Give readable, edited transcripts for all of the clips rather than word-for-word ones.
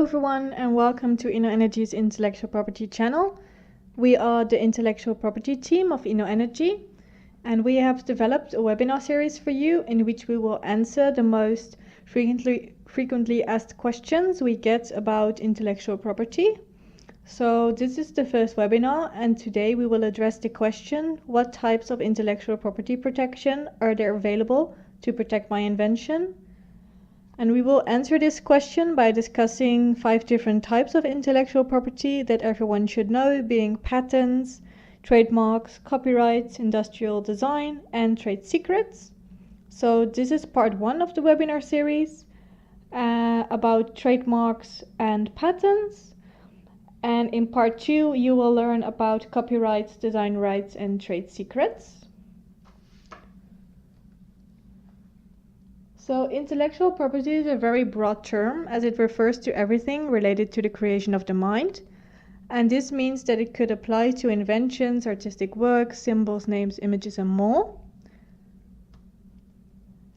Hello everyone and welcome to InnoEnergy's Intellectual Property channel. We are the intellectual property team of InnoEnergy and we have developed a webinar series for you in which we will answer the most frequently asked questions we get about intellectual property. So this is the first webinar and today we will address the question: what types of intellectual property protection are there available to protect my invention? And we will answer this question by discussing 5 different types of intellectual property that everyone should know, being patents, trademarks, copyrights, industrial design, and trade secrets. So this is part 1 of the webinar series about trademarks and patents. And in part 2, you will learn about copyrights, design rights, and trade secrets. So intellectual property is a very broad term as it refers to everything related to the creation of the mind. And this means that it could apply to inventions, artistic works, symbols, names, images, and more.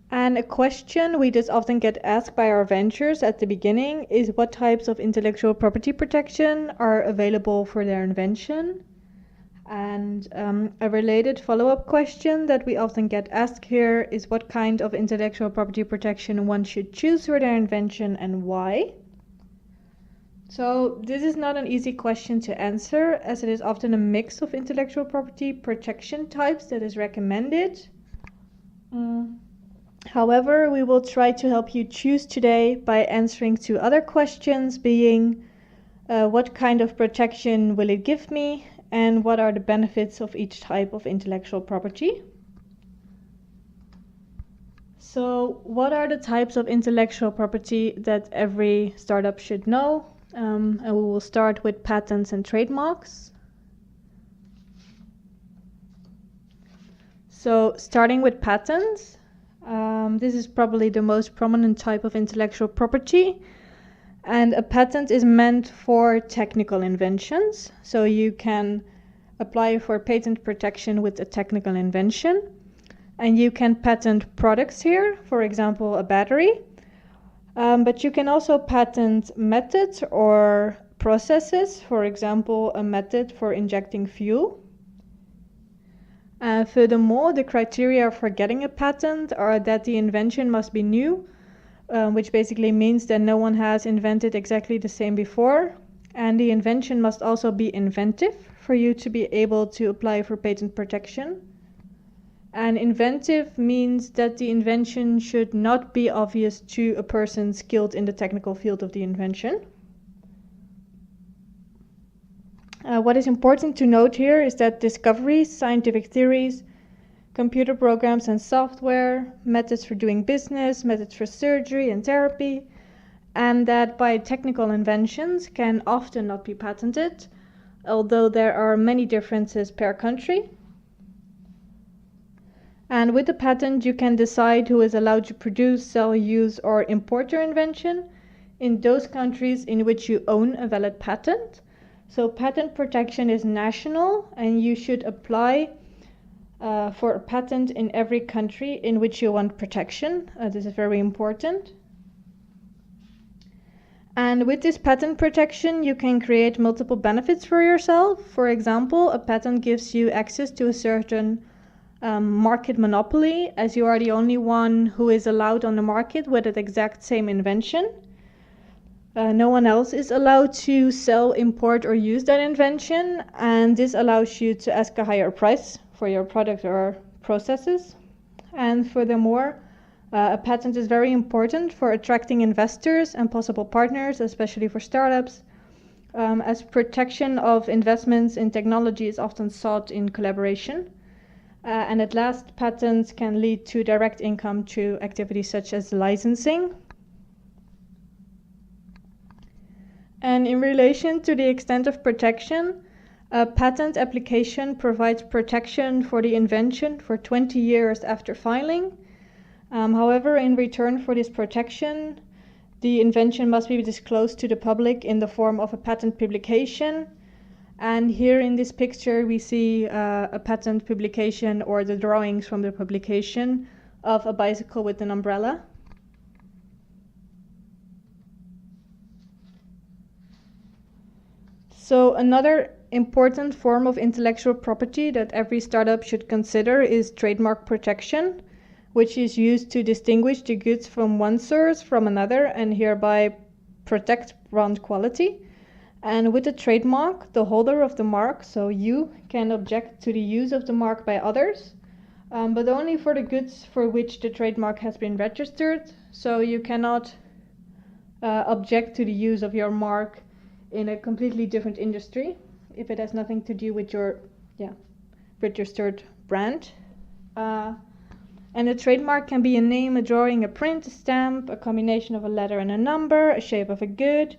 And a question we just often get asked by our ventures at the beginning is what types of intellectual property protection are available for their invention. And a related follow-up question that we often get asked here is what kind of intellectual property protection one should choose for their invention and why. So this is not an easy question to answer as it is often a mix of intellectual property protection types that is recommended. However, we will try to help you choose today by answering 2 other questions, being what kind of protection will it give me? And what are the benefits of each type of intellectual property? So what are the types of intellectual property that every startup should know? And we will start with patents and trademarks. So starting with patents, this is probably the most prominent type of intellectual property. And a patent is meant for technical inventions. So you can apply for patent protection with a technical invention. And you can patent products here, for example, a battery. But you can also patent methods or processes, for example, a method for injecting fuel. Furthermore, the criteria for getting a patent are that the invention must be new, which basically means that no one has invented exactly the same before. And the invention must also be inventive for you to be able to apply for patent protection. And inventive means that the invention should not be obvious to a person skilled in the technical field of the invention. What is important to note here is that discoveries, scientific theories, computer programs and software, methods for doing business, methods for surgery and therapy, and that by technical inventions can often not be patented, although there are many differences per country. And with the patent, you can decide who is allowed to produce, sell, use, or import your invention in those countries in which you own a valid patent. So patent protection is national, and you should apply for a patent in every country in which you want protection. This is very important. And with this patent protection, you can create multiple benefits for yourself. For example, a patent gives you access to a certain market monopoly, as you are the only one who is allowed on the market with the exact same invention. No one else is allowed to sell, import, or use that invention, and this allows you to ask a higher price for your product or processes. And furthermore, a patent is very important for attracting investors and possible partners, especially for startups, as protection of investments in technology is often sought in collaboration. And at last, patents can lead to direct income through activities such as licensing. And in relation to the extent of protection, a patent application provides protection for the invention for 20 years after filing. However, in return for this protection, the invention must be disclosed to the public in the form of a patent publication. And here in this picture, we see a patent publication or the drawings from the publication of a bicycle with an umbrella. So another important form of intellectual property that every startup should consider is trademark protection, which is used to distinguish the goods from one source from another and hereby protect brand quality. And with a trademark, the holder of the mark, so you, can object to the use of the mark by others, but only for the goods for which the trademark has been registered. So you cannot object to the use of your mark in a completely different industry if it has nothing to do with your registered brand. And a trademark can be a name, a drawing, a print, a stamp, a combination of a letter and a number, a shape of a good,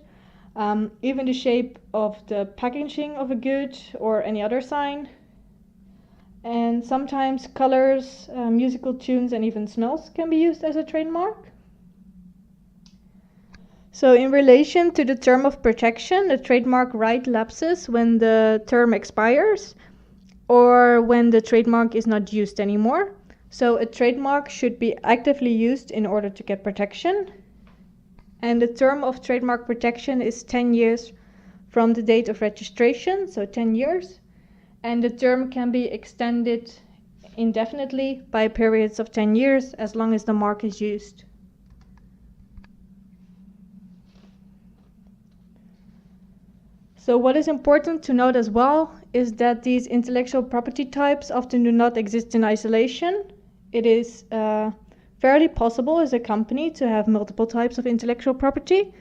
even the shape of the packaging of a good or any other sign. And sometimes colors, musical tunes, and even smells can be used as a trademark. So in relation to the term of protection, the trademark right lapses when the term expires or when the trademark is not used anymore. So a trademark should be actively used in order to get protection. And the term of trademark protection is 10 years from the date of registration, so 10 years. And the term can be extended indefinitely by periods of 10 years as long as the mark is used. So what is important to note as well is that these intellectual property types often do not exist in isolation. It is fairly possible as a company to have multiple types of intellectual property,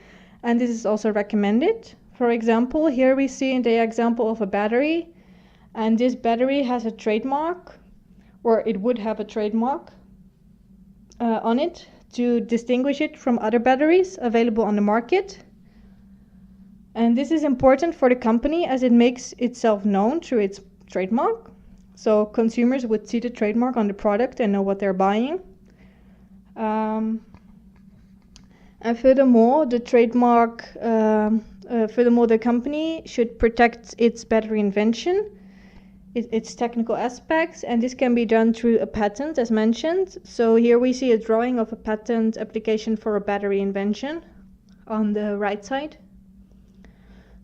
and this is also recommended. For example, here we see in the example of a battery, and this battery has a trademark, or it would have a trademark on it to distinguish it from other batteries available on the market. And this is important for the company as it makes itself known through its trademark. So consumers would see the trademark on the product and know what they're buying. And furthermore, the trademark, the company should protect its battery invention, its technical aspects, and this can be done through a patent, as mentioned. So here we see a drawing of a patent application for a battery invention on the right side.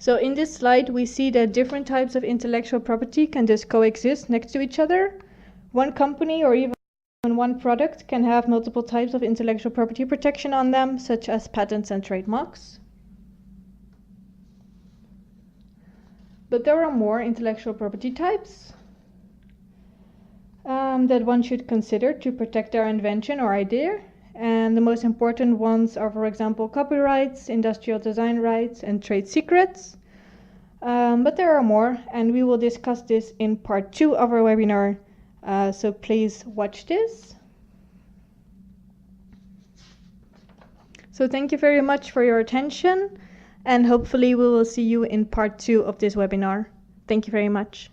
So in this slide, we see that different types of intellectual property can just coexist next to each other. One company or even one product can have multiple types of intellectual property protection on them, such as patents and trademarks. But there are more intellectual property types that one should consider to protect their invention or idea. And the most important ones are, for example, copyrights, industrial design rights, and trade secrets. But there are more, and we will discuss this in part 2 of our webinar. So please watch this. So thank you very much for your attention, and hopefully we will see you in part 2 of this webinar. Thank you very much.